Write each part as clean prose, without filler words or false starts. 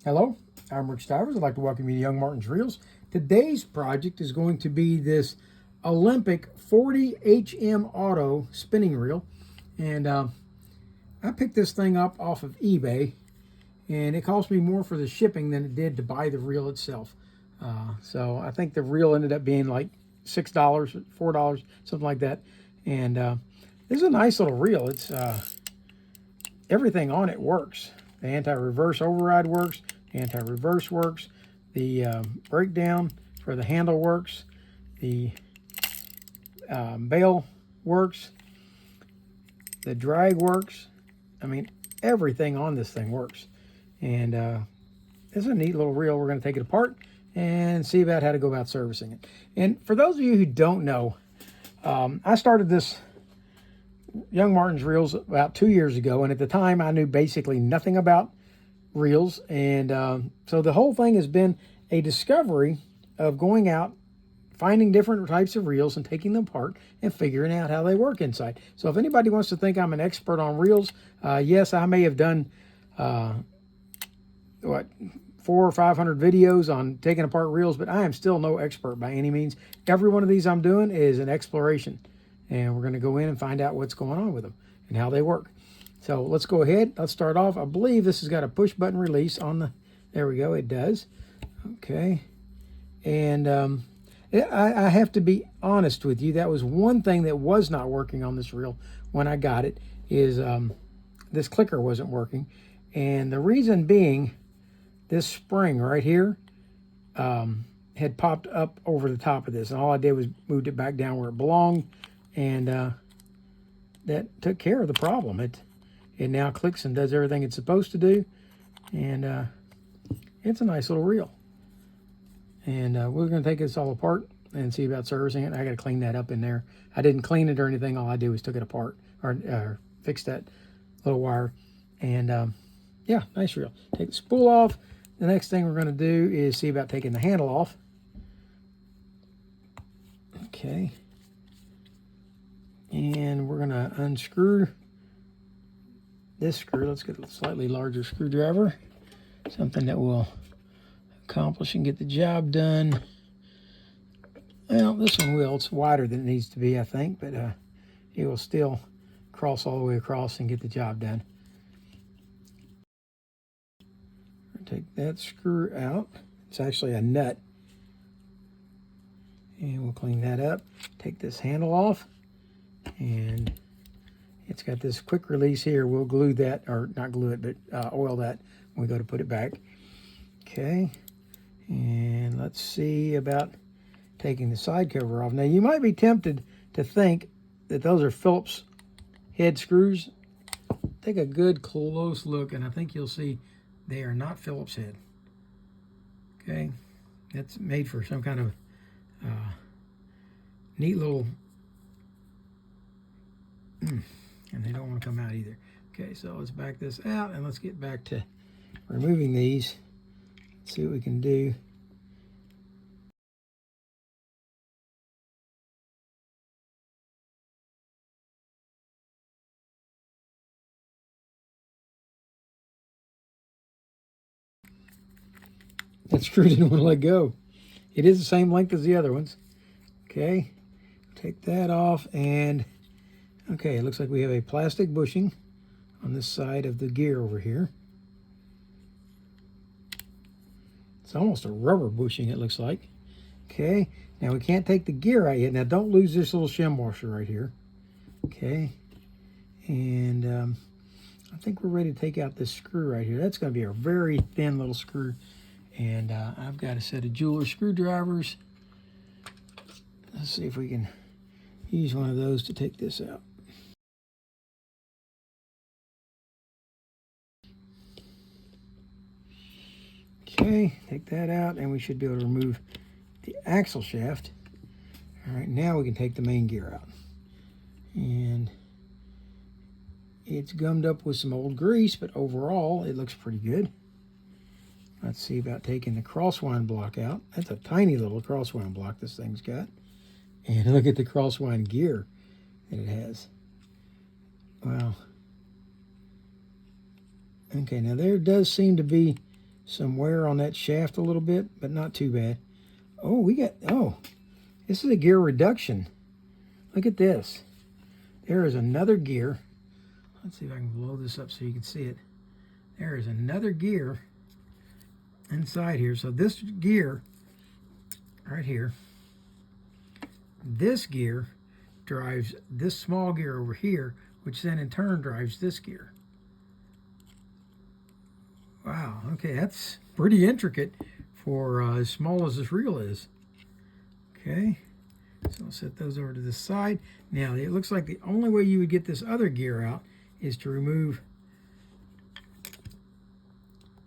Hello, I'm Rick Stivers. I'd like to welcome you to Young Martin's Reels. Today's project is going to be this Olympic 40 HM Auto spinning reel. And I picked this thing up off of eBay, and it cost me more for the shipping than it did to buy the reel itself. So I think the reel ended up being like $6, $4, something like that. And this is a nice little reel. It's everything on it works. The anti-reverse override works, the anti-reverse works, the breakdown for the handle works, the bail works, the drag works. I mean, everything on this thing works. And this is a neat little reel. We're going to take it apart and see about how to go about servicing it. And for those of you who don't know, I started this Young Martin's Reels about 2 years ago, and at the time I knew basically nothing about reels, and so the whole thing has been a discovery of going out, finding different types of reels and taking them apart and figuring out how they work inside. So if anybody wants to think I'm an expert on reels, yes, I may have done 400 or 500 videos on taking apart reels, but I am still no expert by any means. Every one of these I'm doing is an exploration, and we're going to go in and find out what's going on with them and how they work. So let's go ahead. Let's start off. I believe this has got a push button release on the, there we go, it does. Okay. And I have to be honest with you, that was one thing that was not working on this reel when I got it, is this clicker wasn't working. And the reason being, this spring right here had popped up over the top of this, and all I did was moved it back down where it belonged, and that took care of the problem. It now clicks and does everything it's supposed to do, and it's a nice little reel. And we're going to take this all apart and see about servicing it. I got to clean that up in there. I didn't clean it or anything. All I did was took it apart, or fix that little wire. And yeah, nice reel. Take the spool off. The next thing we're going to do is see about taking the handle off. Okay. And we're going to unscrew this screw. Let's get a slightly larger screwdriver, something that will accomplish and get the job done. Well, this one will. It's wider than it needs to be, I think, but it will still cross all the way across and get the job done. Take that screw out. It's actually a nut. And we'll clean that up. Take this handle off. And it's got this quick release here. We'll glue that, or not glue it, but oil that when we go to put it back. Okay. And let's see about taking the side cover off. Now, you might be tempted to think that those are Phillips head screws. Take a good close look, and I think you'll see they are not Phillips head. Okay. That's made for some kind of neat little... and they don't want to come out either. Okay, so let's back this out, and let's get back to removing these. Let's see what we can do. That screw didn't want to let go. It is the same length as the other ones. Okay, take that off, and okay, it looks like we have a plastic bushing on this side of the gear over here. It's almost a rubber bushing, it looks like. Okay, now we can't take the gear out yet. Now don't lose this little shim washer right here. Okay, and I think we're ready to take out this screw right here. That's going to be a very thin little screw. And I've got a set of jeweler screwdrivers. Let's see if we can use one of those to take this out. Okay, take that out, and we should be able to remove the axle shaft. All right, now we can take the main gear out. And it's gummed up with some old grease, but overall it looks pretty good. Let's see about taking the crosswind block out. That's a tiny little crosswind block this thing's got. And look at the crosswind gear that it has. Wow. Okay, now there does seem to be some wear on that shaft a little bit, but not too bad. Oh, this is a gear reduction. Look at this. There is another gear. Let's see if I can blow this up so you can see it. There is another gear inside here. So this gear right here, this gear drives this small gear over here, which then in turn drives this gear. Wow, okay, that's pretty intricate for as small as this reel is. Okay, so I'll set those over to the side. Now, it looks like the only way you would get this other gear out is to remove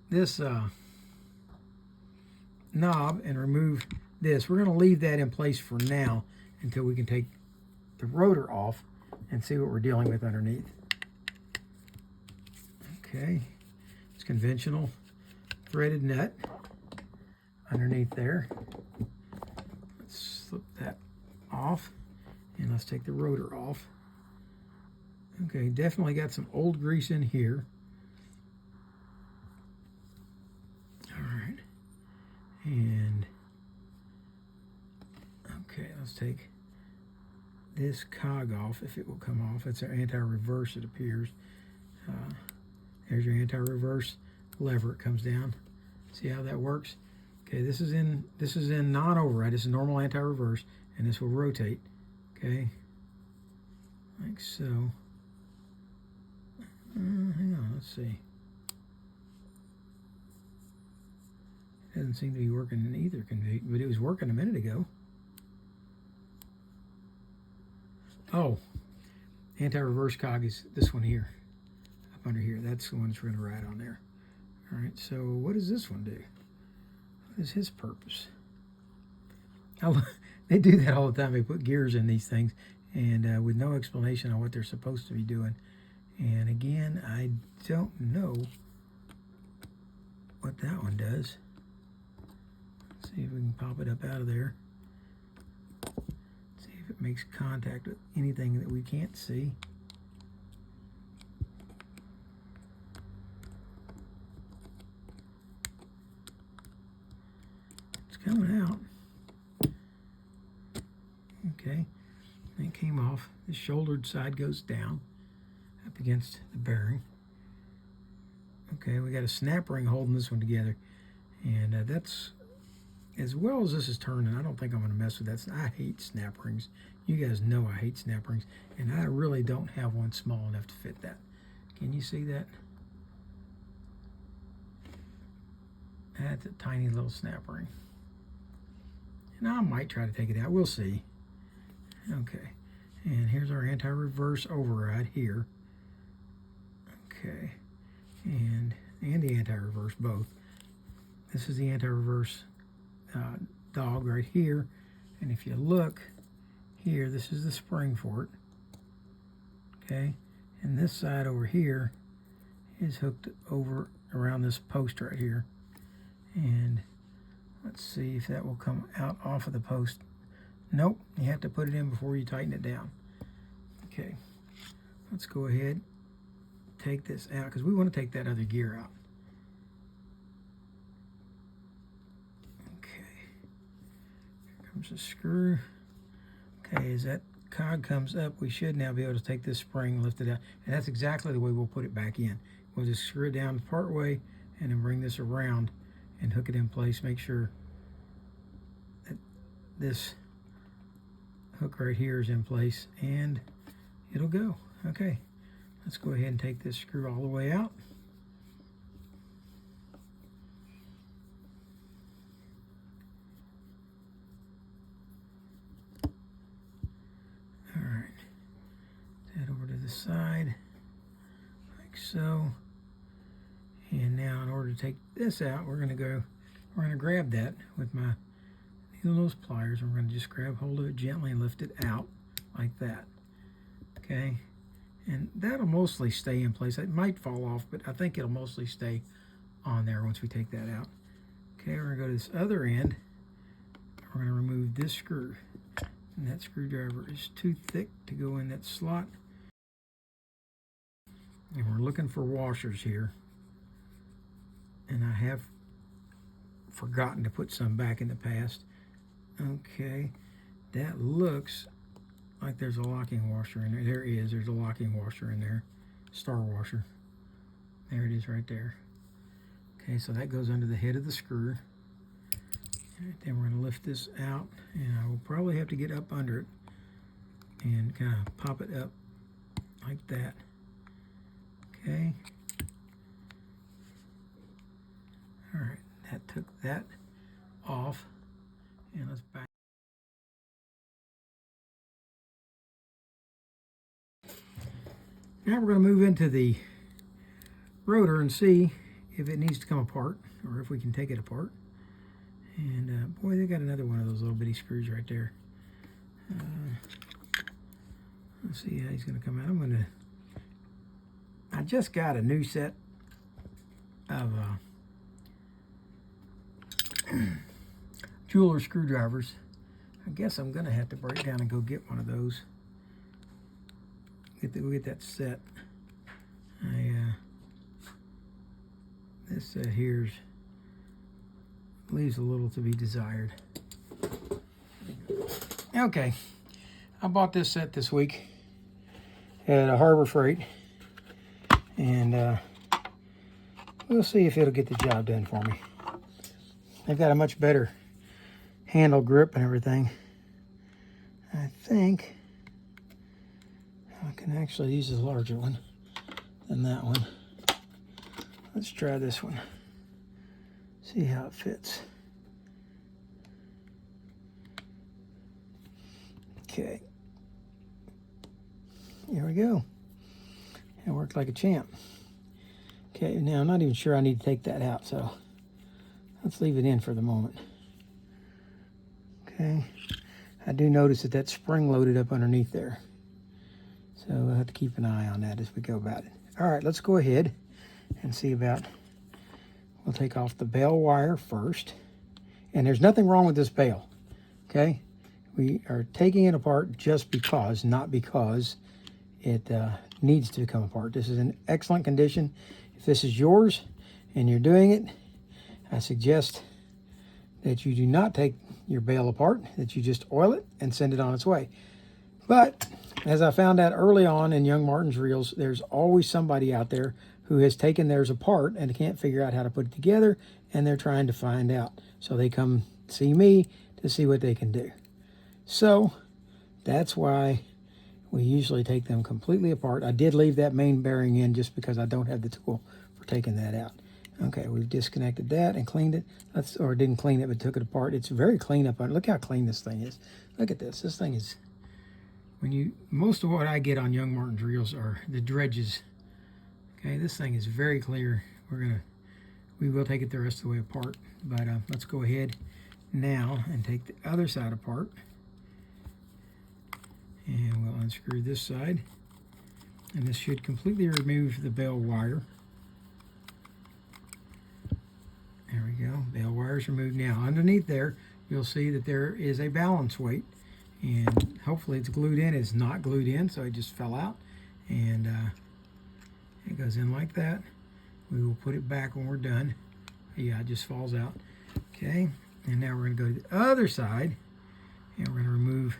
this knob and remove this. We're going to leave that in place for now until we can take the rotor off and see what we're dealing with underneath. Okay, it's conventional threaded nut underneath there. Let's slip that off and let's take the rotor off. Okay, definitely got some old grease in here. All right, and okay, let's take this cog off if it will come off. It's our anti-reverse, it appears. There's your anti-reverse lever. It comes down. See how that works? Okay, this is in non-override. This is normal anti-reverse, and this will rotate. Okay, like so. Hang on, let's see. It doesn't seem to be working in either convey, but it was working a minute ago. Oh, anti-reverse cog is this one here, up under here. That's the one that's going to ride on there. All right, so what does this one do? What is his purpose? They do that all the time. They put gears in these things and with no explanation on what they're supposed to be doing. And again, I don't know what that one does. Let's see if we can pop it up out of there. See if it makes contact with anything that we can't see. It's coming out. Okay, it came off. The shouldered side goes down up against the bearing. Okay, we got a snap ring holding this one together, and that's, as well as this is turning, I don't think I'm going to mess with that. I hate snap rings. You guys know I hate snap rings, and I really don't have one small enough to fit that. Can you see that? That's a tiny little snap ring. And I might try to take it out. We'll see. Okay, and here's our anti-reverse override here. Okay, and the anti-reverse both. This is the anti-reverse dog right here, and if you look here, this is the spring for it. Okay, and this side over here is hooked over around this post right here, and let's see if that will come out off of the post. Nope, you have to put it in before you tighten it down. Okay, let's go ahead, take this out, because we want to take that other gear out. Okay, here comes the screw. Okay, as that cog comes up, we should now be able to take this spring, lift it out, and that's exactly the way we'll put it back in. We'll just screw it down part way and then bring this around and hook it in place. Make sure that this hook right here is in place and it'll go. Okay, let's go ahead and take this screw all the way out. All right, head over to the side like so. And now in order to take this out, we're going to grab that with my needle nose pliers. We're going to just grab hold of it gently and lift it out like that. Okay, and that'll mostly stay in place. It might fall off, but I think it'll mostly stay on there once we take that out. Okay, we're going to go to this other end. We're going to remove this screw, and that screwdriver is too thick to go in that slot. And we're looking for washers here, and I have forgotten to put some back in the past. Okay, that looks like there's a locking washer in there. There is. There's a locking washer in there. Star washer. There it is right there. Okay, so that goes under the head of the screw. And then we're going to lift this out, and I will probably have to get up under it and kind of pop it up like that. Okay. All right, that took that off, and let's back. Now we're going to move into the rotor and see if it needs to come apart or if we can take it apart. And boy, they got another one of those little bitty screws right there. Let's see how he's going to come out. I just got a new set of jeweler screwdrivers. I guess I'm going to have to break down and go get one of those. We'll get that set. This set here leaves a little to be desired. Okay, I bought this set this week at a Harbor Freight, and we'll see if it'll get the job done for me. They've got a much better handle grip and everything. I think I can actually use a larger one than that one. Let's try this one. See how it fits. Okay. Here we go. It worked like a champ. Okay, now I'm not even sure I need to take that out, so let's leave it in for the moment. Okay. I do notice that that's spring loaded up underneath there. So we'll have to keep an eye on that as we go about it. All right, let's go ahead and see about, we'll take off the bail wire first. And there's nothing wrong with this bail, okay? We are taking it apart just because, not because it needs to come apart. This is in excellent condition. If this is yours and you're doing it, I suggest that you do not take your bail apart, that you just oil it and send it on its way. But as I found out early on in Young Martin's Reels, there's always somebody out there who has taken theirs apart and can't figure out how to put it together, and they're trying to find out. So they come see me to see what they can do. So that's why we usually take them completely apart. I did leave that main bearing in just because I don't have the tool for taking that out. Okay, we've disconnected that and cleaned it. Or didn't clean it, but took it apart. It's very clean up. Look how clean this thing is. Look at this. This thing is, most of what I get on Young Martin's Reels are the dredges. Okay, this thing is very clear. We will take it the rest of the way apart, but let's go ahead now and take the other side apart. And we'll unscrew this side. And this should completely remove the bail wire. There we go. Bail wire's removed now. Underneath there, you'll see that there is a balance weight. And hopefully it's glued in. It's not glued in, so it just fell out. And it goes in like that. We will put it back when we're done. Yeah, it just falls out. Okay, and now we're going to go to the other side, and we're going to remove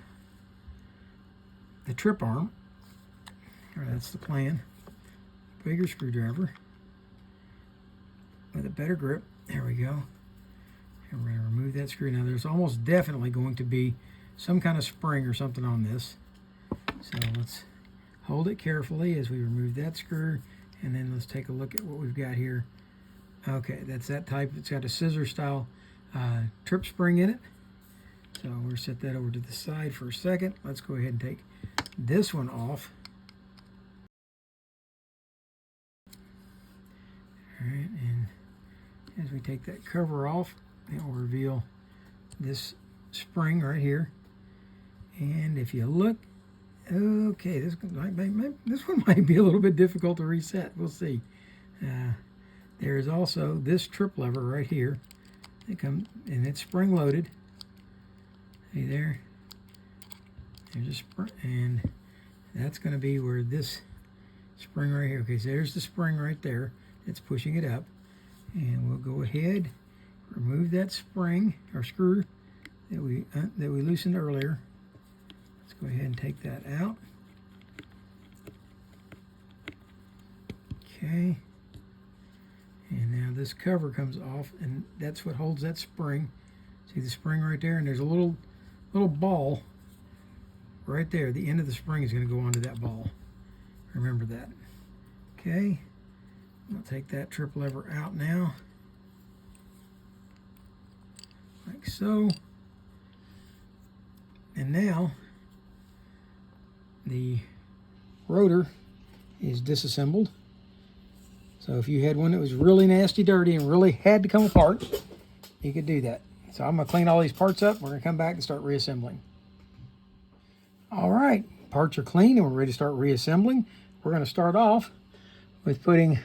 the trip arm. All right, that's the plan. Bigger screwdriver with a better grip. There we go. And we're going to remove that screw. Now there's almost definitely going to be some kind of spring or something on this. So let's hold it carefully as we remove that screw, and then let's take a look at what we've got here. Okay, that's that type. It's got a scissor style trip spring in it. So we'll set that over to the side for a second. Let's go ahead and take this one off. All right, and as we take that cover off, it will reveal this spring right here. And if you look, okay, this one might be a little bit difficult to reset. We'll see. There is also this trip lever right here. And it's spring loaded. See there? There's a spring, and that's going to be where this spring right here. Okay, so there's the spring right there. It's pushing it up, and we'll go ahead, remove that spring or screw that we loosened earlier. Let's go ahead and take that out. Okay. And now this cover comes off, and that's what holds that spring. See the spring right there? And there's a little ball right there. The end of the spring is going to go onto that ball. Remember that. Okay. I'll take that trip lever out now. Like so. And now the rotor is disassembled. So if you had one that was really nasty dirty and really had to come apart, you could do that. So I'm going to clean all these parts up. We're going to come back and start reassembling. All right, parts are clean and we're ready to start reassembling. We're going to start off with putting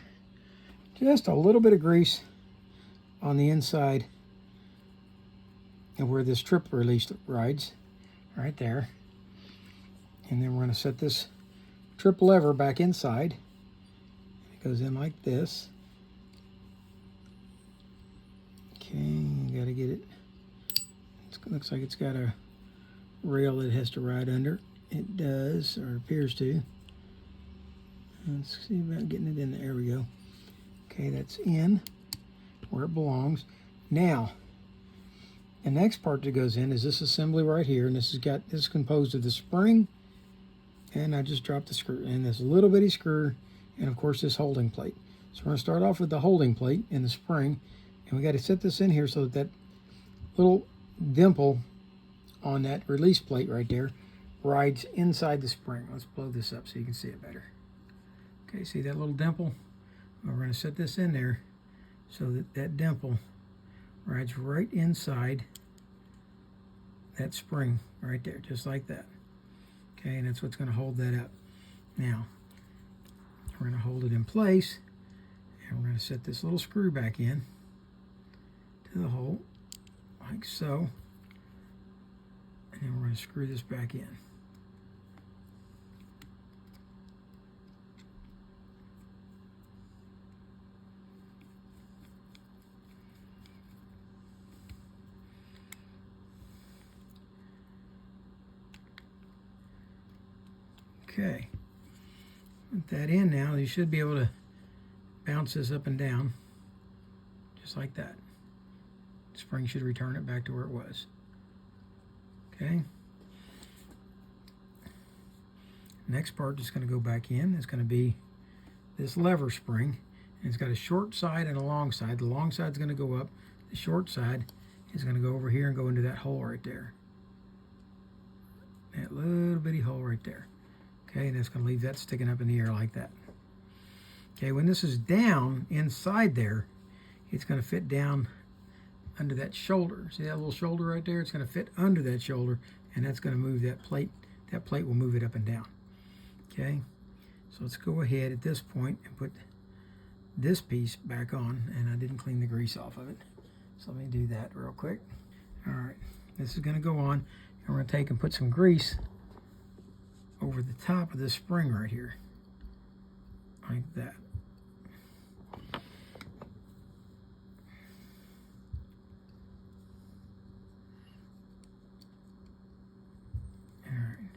just a little bit of grease on the inside of where this trip release rides, right there. And then we're going to set this trip lever back inside. It goes in like this. Okay, you got to get it. It looks like it's got a rail that it has to ride under. It does, or appears to. Let's see about getting it in there. There we go. Okay, that's in where it belongs. Now, the next part that goes in is this assembly right here, and this is composed of the spring, and I just dropped the screw, and this little bitty screw, and of course this holding plate. So we're going to start off with the holding plate and the spring, and we got to set this in here so that that little dimple on that release plate right there rides inside the spring. Let's blow this up so you can see it better. Okay, see that little dimple? Well, we're going to set this in there so that that dimple rides right inside that spring right there, just like that. Okay, and that's what's going to hold that up. Now, we're going to hold it in place, and we're going to set this little screw back in to the hole, like so. And then we're going to screw this back in. Okay, put that in now. You should be able to bounce this up and down, just like that. The spring should return it back to where it was. Okay. Next part that's going to go back in is going to be this lever spring. And it's got a short side and a long side. The long side is going to go up. The short side is going to go over here and go into that hole right there. That little bitty hole right there. Okay, and it's going to leave that sticking up in the air like that. Okay, when this is down inside there, it's going to fit down under that shoulder. See that little shoulder right there? It's going to fit under that shoulder, and that's going to move that plate. That plate will move it up and down. Okay, so let's go ahead at this point and put this piece back on, and I didn't clean the grease off of it. So let me do that real quick. All right, this is going to go on, and we're going to take and put some grease over the top of this spring right here, like that. All right.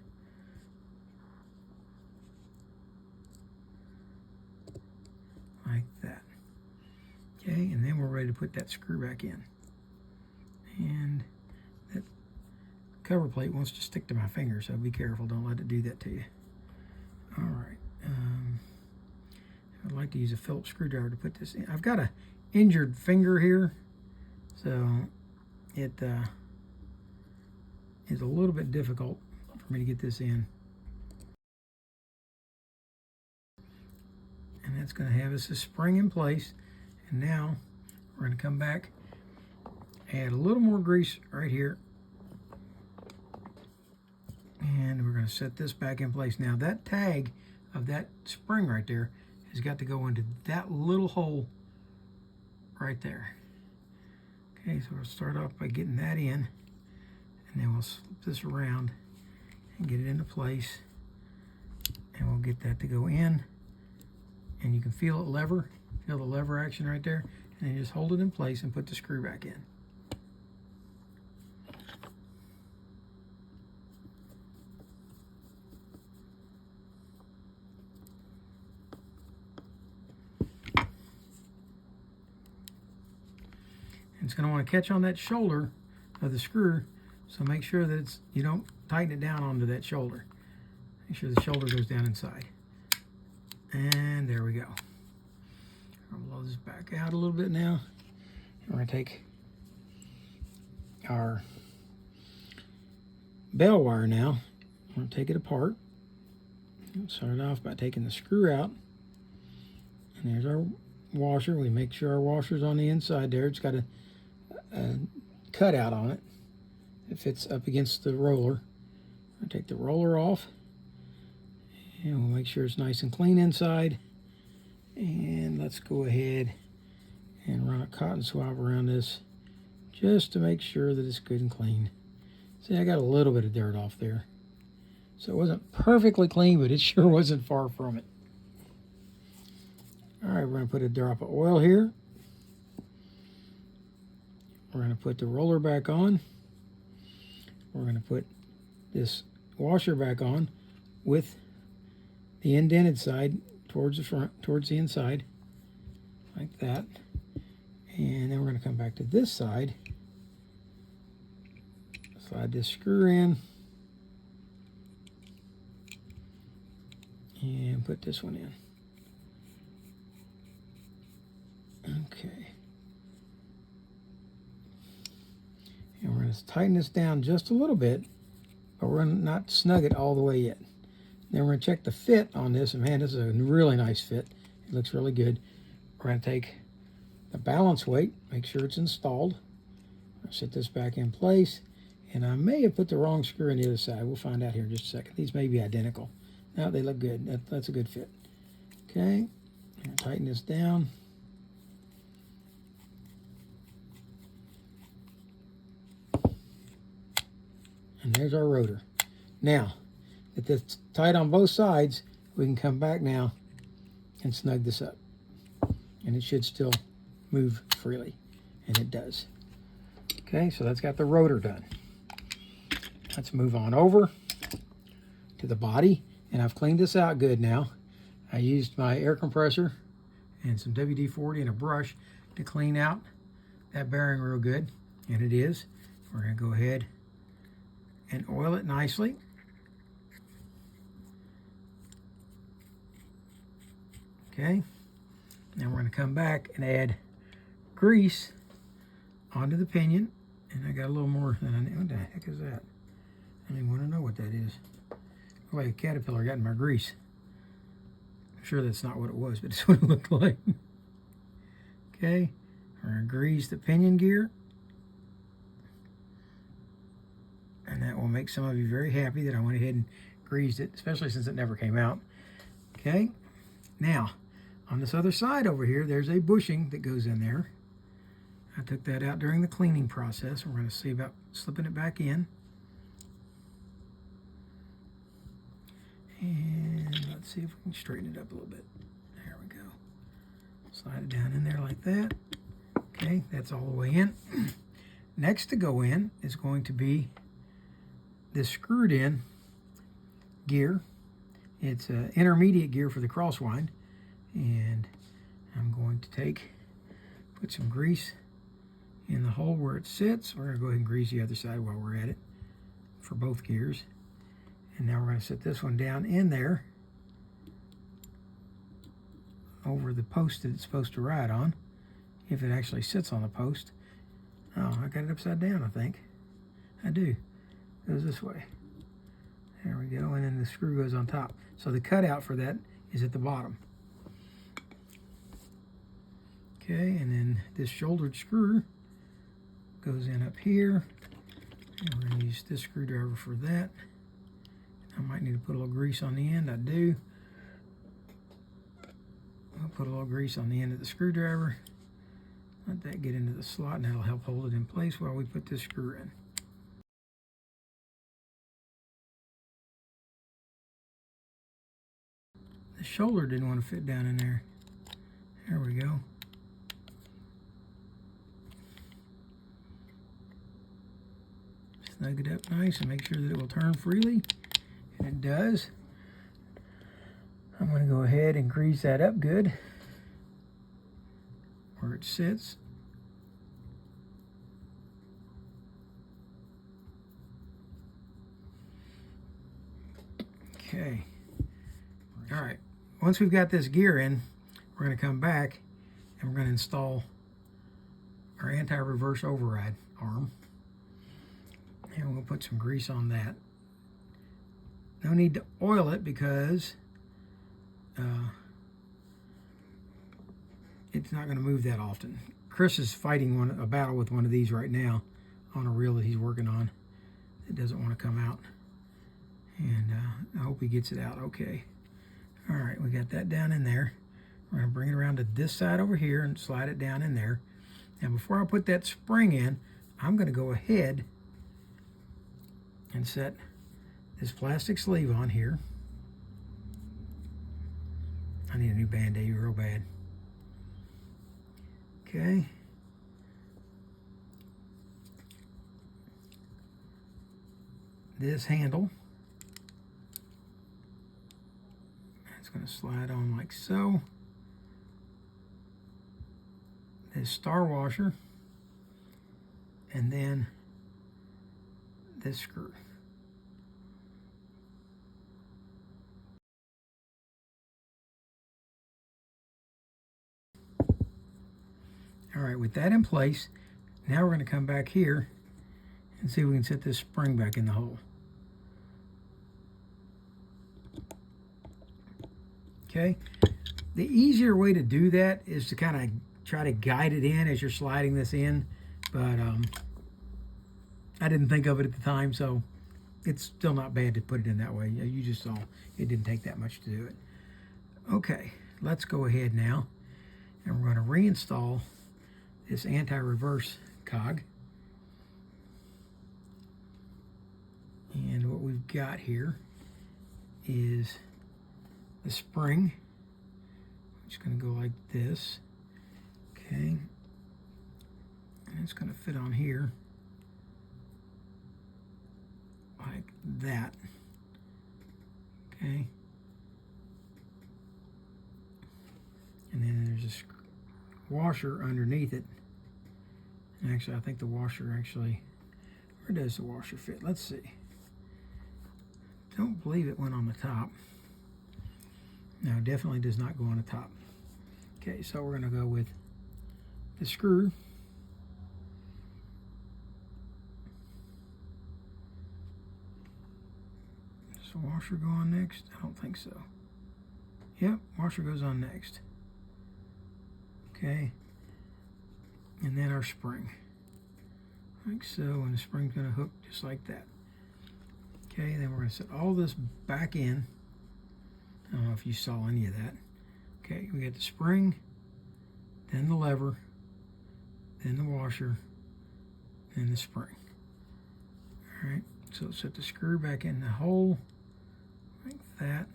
Like that. Okay, and then we're ready to put that screw back in. And that cover plate wants to stick to my finger, so be careful. Don't let it do that to you. All right. I'd like to use a Phillips screwdriver to put this in. I've got a injured finger here, so it is a little bit difficult for me to get this in. And that's going to have us a spring in place. And now we're going to come back, add a little more grease right here, and we're going to set this back in place. Now that tag of that spring right there has got to go into that little hole right there. Okay, so we'll start off by getting that in, and then we'll slip this around and get it into place, and we'll get that to go in. And you can feel the lever action right there. And then just hold it in place and put the screw back in. It's going to want to catch on that shoulder of the screw, so make sure that you don't tighten it down onto that shoulder. Make sure the shoulder goes down inside. And there we go. I'll blow this back out a little bit now. We're going to take our bell wire now. I'm going to take it apart. Start off by taking the screw out. And there's our washer. We make sure our washer's on the inside there. It's got a cutout on it. It fits up against the roller. I'll take the roller off, and we'll make sure it's nice and clean inside. And let's go ahead and run a cotton swab around this just to make sure that it's good and clean. See, I got a little bit of dirt off there. So it wasn't perfectly clean, but it sure wasn't far from it. All right, we're going to put a drop of oil here. We're going to put the roller back on. We're going to put this washer back on with the indented side towards the front, towards the inside, like that. And then we're going to come back to this side, slide this screw in, and put this one in. Okay. And we're going to tighten this down just a little bit, but we're going to not snug it all the way yet. Then we're going to check the fit on this, and man, this is a really nice fit. It looks really good. We're going to take the balance weight, make sure it's installed. I'll set this back in place, and I may have put the wrong screw on the other side. We'll find out here in just a second. These may be identical. Now they look good. That's a good fit. Okay, tighten this down. And there's our rotor. Now, if it's tight on both sides, we can come back now and snug this up. And it should still move freely. And it does. Okay, so that's got the rotor done. Let's move on over to the body. And I've cleaned this out good now. I used my air compressor and some WD-40 and a brush to clean out that bearing real good. And it is. We're going to go ahead and oil it nicely. Okay, now we're going to come back and add grease onto the pinion. And I got a little more than I need. What the heck is that? I don't even want to know what that is. Looks like a caterpillar got in my grease. I'm sure that's not what it was, but it's what it looked like. Okay, we're going to grease the pinion gear. And that will make some of you very happy that I went ahead and greased it, especially since it never came out. Okay, now on this other side over here, there's a bushing that goes in there. I took that out during the cleaning process. We're going to see about slipping it back in. And let's see if we can straighten it up a little bit. There we go. Slide it down in there like that. Okay, that's all the way in. Next to go in is going to be this screwed in gear. It's an intermediate gear for the crosswind. And I'm going to put some grease in the hole where it sits. We're going to go ahead and grease the other side while we're at it for both gears. And now we're going to set this one down in there over the post that it's supposed to ride on, if it actually sits on the post. Oh, I got it upside down, I think. I do. It goes this way. There we go, and then the screw goes on top. So the cutout for that is at the bottom. Okay, and then this shouldered screw goes in up here. And we're going to use this screwdriver for that. I might need to put a little grease on the end. I do. I'll put a little grease on the end of the screwdriver. Let that get into the slot, and that'll help hold it in place while we put this screw in. The shoulder didn't want to fit down in there. There we go. snug it up nice and make sure that it will turn freely. And it does. I'm going to go ahead and grease that up good where it sits. Okay. All right. Once we've got this gear in, we're going to come back and we're going to install our anti-reverse override arm. And we're going to put some grease on that. No need to oil it because it's not going to move that often. Chris is fighting a battle with one of these right now on a reel that he's working on. It doesn't want to come out. And I hope he gets it out okay. All right, we got that down in there. We're going to bring it around to this side over here and slide it down in there. Now, before I put that spring in, I'm going to go ahead and set this plastic sleeve on here. I need a new Band-Aid real bad. Okay. This handle, it's going to slide on like so. This star washer, and then this screw. All right, with that in place, now we're going to come back here and see if we can set this spring back in the hole. Okay, the easier way to do that is to kind of try to guide it in as you're sliding this in, but I didn't think of it at the time, so it's still not bad to put it in that way. You just saw it didn't take that much to do it. Okay, let's go ahead now, and we're going to reinstall this anti-reverse cog. And what we've got here is the spring, which is going to go like this. Okay, and it's going to fit on here like that. Okay, and then there's a washer underneath it. And actually, I think the washer actually, where does the washer fit? Let's see. Don't believe it went on the top. No, definitely does not go on the top. Okay, so we're going to go with the screw. Does the washer go on next? I don't think so. Yep, washer goes on next. Okay. And then our spring. Like so, and the spring's going to hook just like that. Okay, then we're going to set all this back in. I don't know if you saw any of that. Okay, we got the spring, then the lever, then the washer, then the spring. All right, so set the screw back in the hole like that.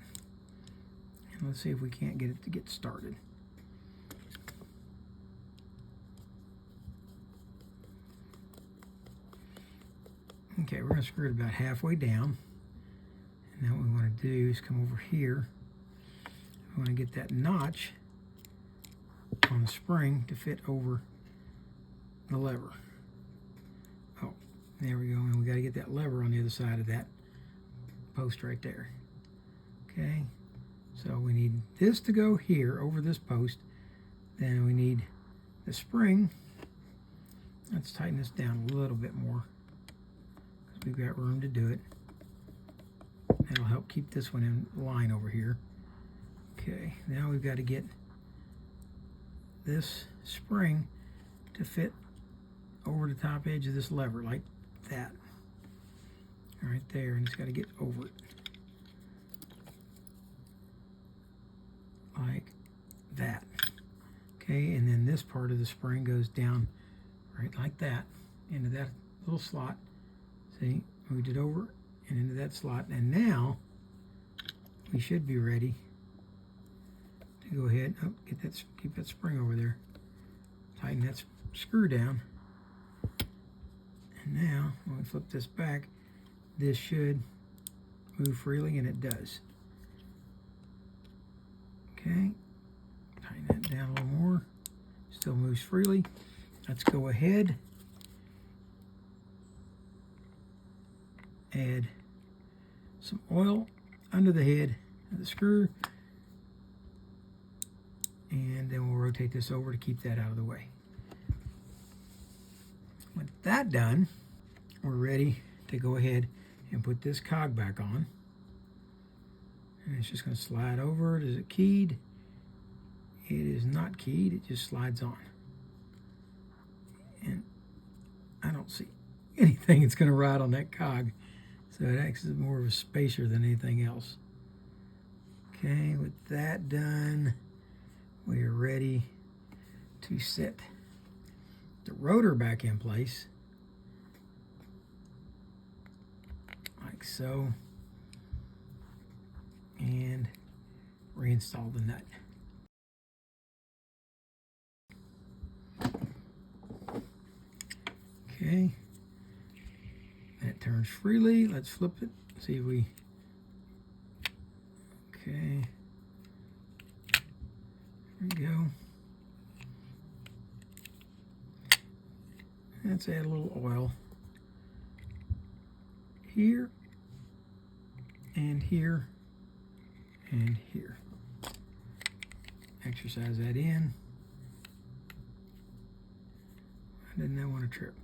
And let's see if we can't get it to get started. Okay, we're going to screw it about halfway down. And now what we want to do is come over here. We want to get that notch on the spring to fit over the lever. Oh, there we go. And we got to get that lever on the other side of that post right there. Okay, so we need this to go here over this post. Then we need the spring. Let's tighten this down a little bit more. We've got room to do it. That'll help keep this one in line over here. Okay, now we've got to get this spring to fit over the top edge of this lever like that. Right there, and it's got to get over it. Like that. Okay, and then this part of the spring goes down right like that into that little slot. See, moved it over and into that slot, and now we should be ready to go ahead. Oh, keep that spring over there. Tighten that screw down, And now, when we flip this back, this should move freely, and it does. Okay, tighten that down a little more. Still moves freely. Let's go ahead, add some oil under the head of the screw, and then we'll rotate this over to keep that out of the way. With that done, we're ready to go ahead and put this cog back on. And it's just going to slide over. Is it keyed? It is not keyed. It just slides on. And I don't see anything that's going to ride on that cog. So it acts as more of a spacer than anything else. Okay, with that done, we are ready to set the rotor back in place. Like so. And reinstall the nut. Okay, that turns freely. Let's flip it, see if we, okay, there we go. Let's add a little oil here, and here, and here. Exercise that in. I did not want to trip.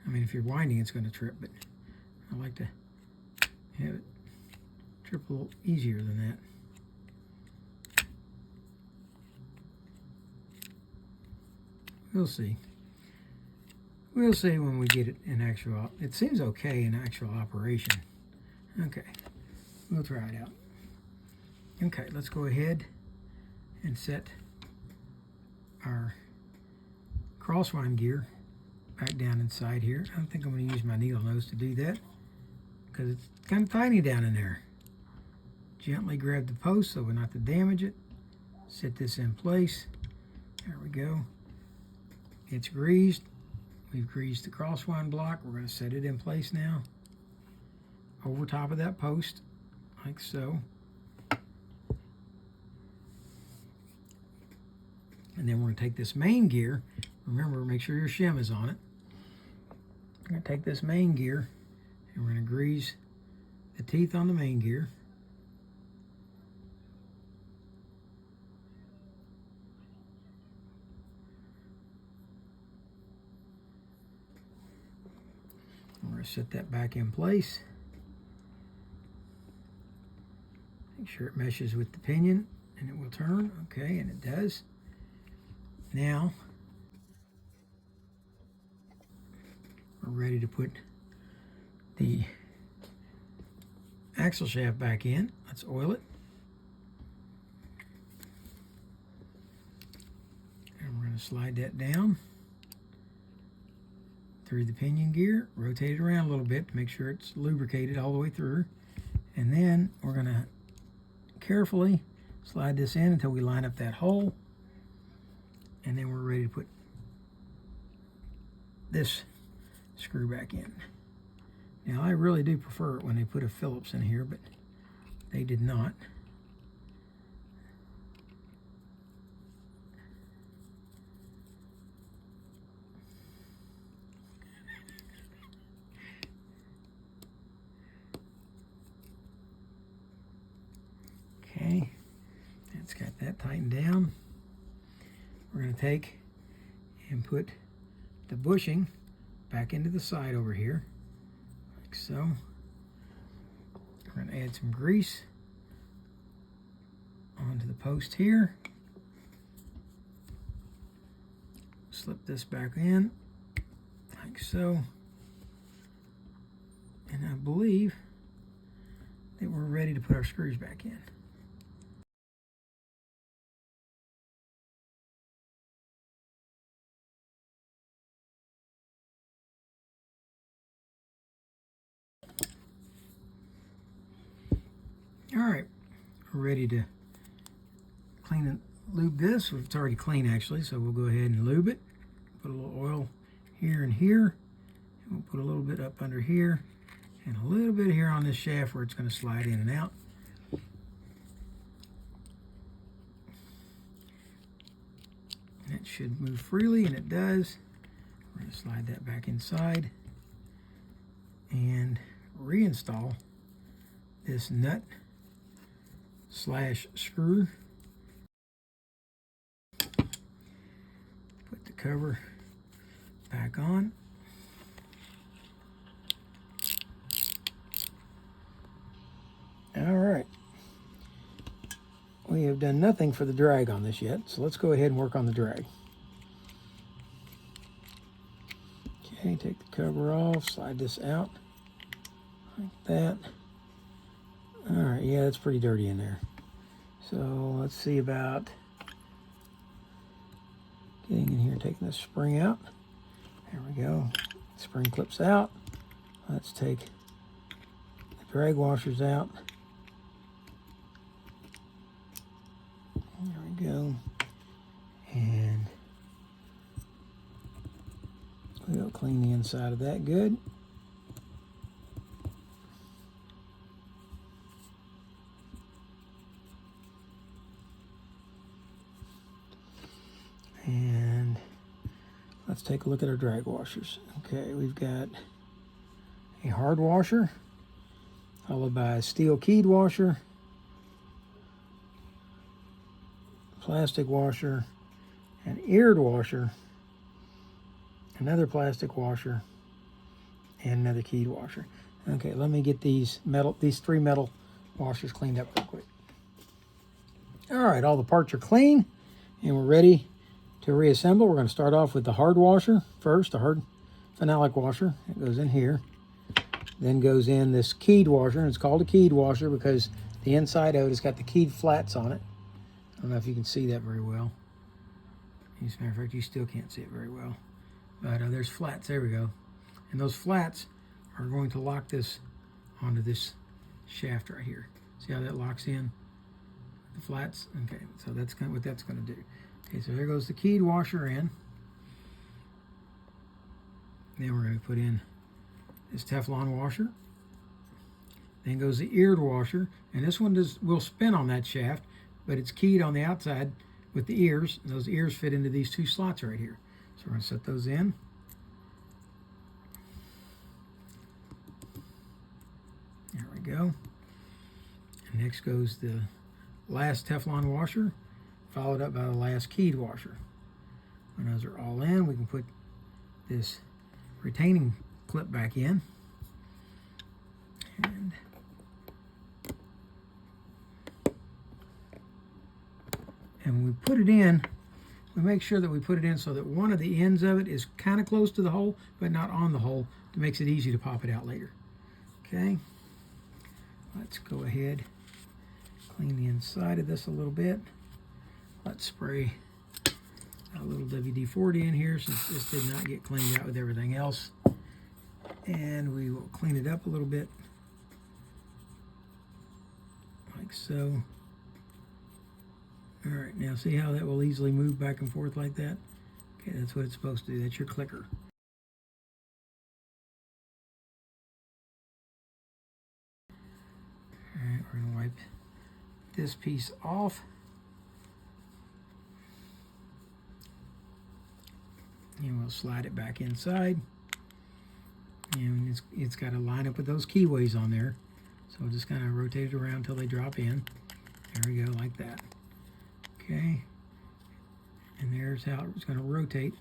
I mean, if you're winding, it's going to trip, but I like to have it trip a little easier than that. We'll see. We'll see when we get it in actual, it seems okay in actual operation. Okay, we'll try it out. Okay, let's go ahead and set our crosswind gear back down inside here. I don't think I'm going to use my needle nose to do that because it's kind of tiny down in there. Gently grab the post so we're not to damage it. Set this in place. There we go. It's greased. We've greased the crosswind block. We're going to set it in place now over top of that post, like so. And then we're going to take this main gear. Remember, make sure your shim is on it. We're going to take this main gear and we're going to grease the teeth on the main gear. We're going to set that back in place. Make sure it meshes with the pinion and it will turn. Okay, and it does. Now, we're ready to put the axle shaft back in. Let's oil it. And we're going to slide that down through the pinion gear, rotate it around a little bit to make sure it's lubricated all the way through. And then we're going to carefully slide this in until we line up that hole. And then we're ready to put this screw back in. Now, I really do prefer it when they put a Phillips in here, but they did not. Okay, that's got that tightened down. We're going to take and put the bushing back into the side over here, like so. We're going to add some grease onto the post here. Slip this back in, like so. And I believe that we're ready to put our screws back in. All right, we're ready to clean lube this. It's already clean actually, so we'll go ahead and lube it. Put a little oil here and here. And we'll put a little bit up under here and a little bit here on this shaft where it's going to slide in and out. And it should move freely, and it does. We're going to slide that back inside and reinstall this nut / screw. Put the cover back on. All right. We have done nothing for the drag on this yet, so let's go ahead and work on the drag. Okay, take the cover off, slide this out like that. All right, yeah, it's pretty dirty in there. So let's see about getting in here and taking this spring out. There we go. Spring clips out. Let's take the drag washers out. There we go. And we'll clean the inside of that good. And let's take a look at our drag washers. Okay, we've got a hard washer, followed by a steel keyed washer, plastic washer, an eared washer, another plastic washer, and another keyed washer. Okay, let me get these 3 metal washers cleaned up real quick. All right, all the parts are clean, and we're ready to reassemble. We're going to start off with the hard washer first, the hard phenolic washer. It goes in here. Then goes in this keyed washer, and it's called a keyed washer because the inside of it has got the keyed flats on it. I don't know if you can see that very well. As a matter of fact, you still can't see it very well. But there's flats, there we go. And those flats are going to lock this onto this shaft right here. See how that locks in? The flats? Okay, so that's kind of what that's going to do. Okay, so there goes the keyed washer in. Then we're going to put in this Teflon washer. Then goes the eared washer, and this one will spin on that shaft, but it's keyed on the outside with the ears. And those ears fit into these 2 slots right here. So we're going to set those in. There we go. And next goes the last Teflon washer, followed up by the last keyed washer. When those are all in, we can put this retaining clip back in. And when we put it in, we make sure that we put it in so that one of the ends of it is kind of close to the hole, but not on the hole. It makes it easy to pop it out later. Okay, let's go ahead, clean the inside of this a little bit. Let's spray a little WD-40 in here since this did not get cleaned out with everything else. And we will clean it up a little bit, like so. All right, now see how that will easily move back and forth like that? Okay, that's what it's supposed to do. That's your clicker. All right, we're gonna wipe this piece off. And we'll slide it back inside. And it's got to line up with those keyways on there. So we'll just kind of rotate it around until they drop in. There we go, like that. Okay. And there's how it's going to rotate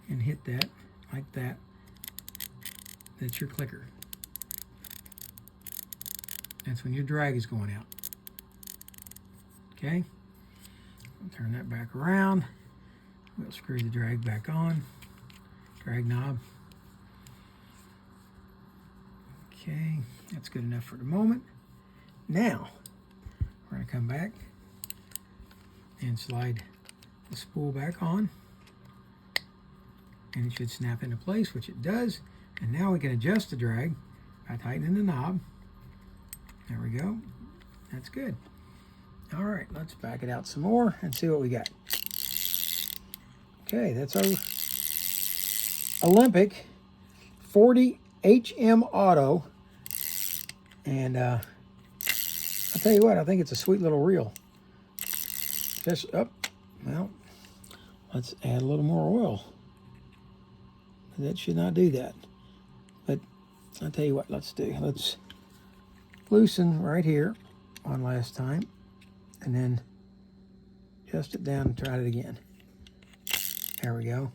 and hit that, like that. That's your clicker. That's when your drag is going out. Okay. I'll turn that back around. We'll screw the drag back on. Drag knob. Okay, that's good enough for the moment. Now, we're going to come back and slide the spool back on. And it should snap into place, which it does. And now we can adjust the drag by tightening the knob. There we go. That's good. All right, let's back it out some more and see what we got. Okay, that's our Olympic 40 HM Auto. And I'll tell you what, I think it's a sweet little reel. Just well, let's add a little more oil. That should not do that. But I'll tell you what, let's loosen right here one last time, and then adjust it down and try it again. There we go.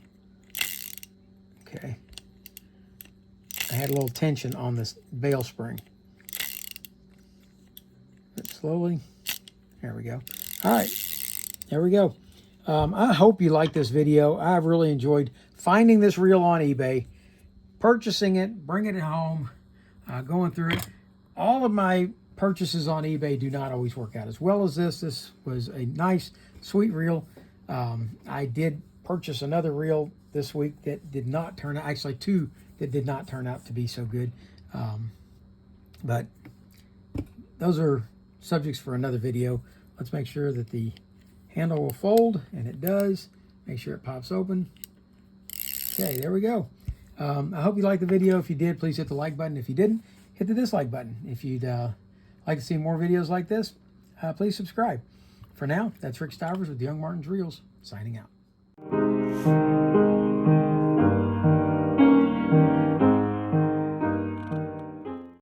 Okay. I had a little tension on this bail spring. But slowly. There we go. All right. There we go. I hope you like this video. I've really enjoyed finding this reel on eBay, purchasing it, bringing it home, going through it. All of my purchases on eBay do not always work out as well as this. This was a nice, sweet reel. I did purchase another reel this week that did not turn out, actually two that did not turn out to be so good. But those are subjects for another video. Let's make sure that the handle will fold, and it does. Make sure it pops open. Okay, there we go. I hope you liked the video. If you did, please hit the like button. If you didn't, hit the dislike button. If you'd like to see more videos like this, please subscribe. For now, that's Rick Stivers with Young Martin's Reels, signing out.